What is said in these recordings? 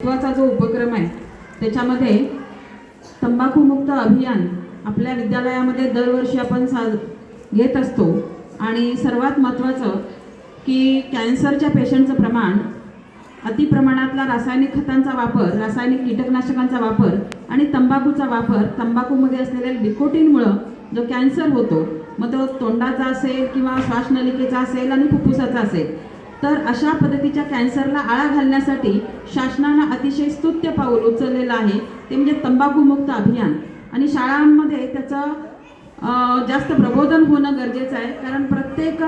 महत्त्वाचा जो उपक्रम आहे त्याच्यामध्ये तंबाखूमुक्त अभियान आपल्या विद्यालयामध्ये दरवर्षी आपण घेत असतो। आणि सर्वात महत्त्वाचं की कॅन्सरच्या पेशंटचं प्रमाण, अतिप्रमाणातला रासायनिक खतांचा वापर, रासायनिक कीटकनाशकांचा वापर आणि तंबाखूचा वापर, तंबाखूमध्ये असलेल्या निकोटीनमुळं जो कॅन्सर होतो, मग तो तोंडाचा असेल किंवा श्वासनलिकेचा असेल आणि फुफ्फुसाचा असेल, तर अशा पद्धतीच्या कॅन्सरला आळा घालण्यासाठी शासनानं अतिशय स्तुत्य पाऊल उचललेलं आहे, ते म्हणजे तंबाखूमुक्त अभियान। आणि शाळांमध्ये त्याचं जास्त प्रबोधन होणं गरजेचं आहे, कारण प्रत्येक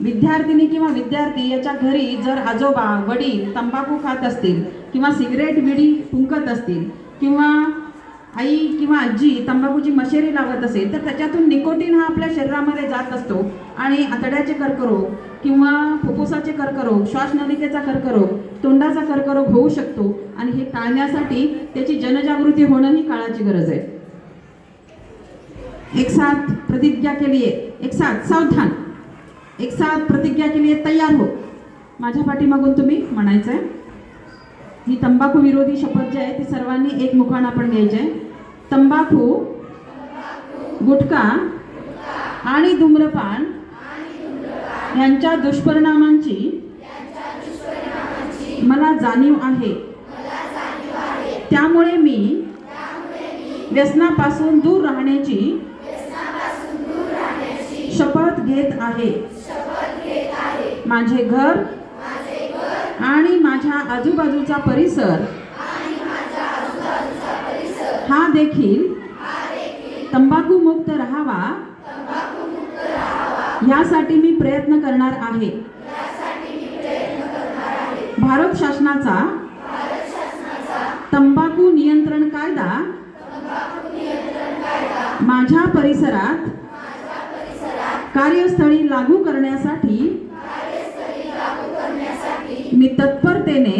विद्यार्थिनी किंवा विद्यार्थी याच्या घरी जर आजोबा वडील तंबाखू खात असतील किंवा सिगरेट बिडी फुंकत असतील किंवा आई किंवा आजी तंबाखूची मशेरी लावत असेल, तर त्याच्यातून निकोटीन हा आपल्या शरीरामध्ये जात असतो आणि आतड्याचे कर्करोग किंवा फुफ्फुसाचे कर्करोग, श्वासनलिकेचा कर्करोग, तोंडाचा कर्करोग होऊ शकतो। आणि हे टाळण्यासाठी त्याची जनजागृती होणं ही काळाची गरज आहे। एक साथ प्रतिज्ञा के लिए, एक साथ सावधान, एक साथ प्रतिज्ञा के लिए तैयार हो। माझ्या पाठीमागून तुम्ही म्हणायचं आहे। ही तंबाखू विरोधी शपथ जी आहे ती सर्वांनी एक मुखाने आपण घ्यायची आहे। तंबाखू, गुटखा आणि धूम्रपान यांच्या दुष्परिणामांची मला जाणीव आहे, त्यामुळे मी व्यसनापासून दूर राहण्याची शपथ घेत आहे। माझे घर आणि माझ्या आजूबाजूचा परिसर हा देखील तंबाखू मुक्त राहावा यासाठी मी प्रयत्न करणार आहे। भारत शासनाचा तंबाखू नियंत्रण कायदा माझ्या परिसरात कार्यस्थळी लागू करण्यासाठी मी तत्परतेने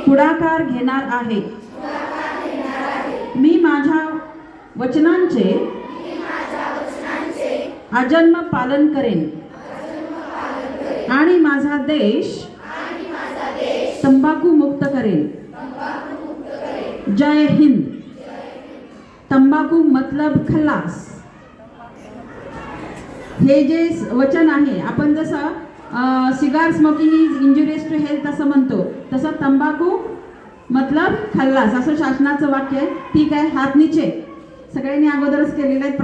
पुढाकार घेणार आहे। मी माझ्या वचनांचे आजन्म पालन करेन आणि माझा देश तंबाखू मुक्त करेन। जय हिंद। तंबाखू मतलब खल्लास। हे जे वचन आहे, आपण जसं cigar smoking is injurious to health असं म्हणतो, तसं तंबाखू मतलब खल्लास असं शासनाचं वाक्य आहे। ठीक आहे, हात नीचे। सगळ्यांनी अगोदरच केलेलं आहे।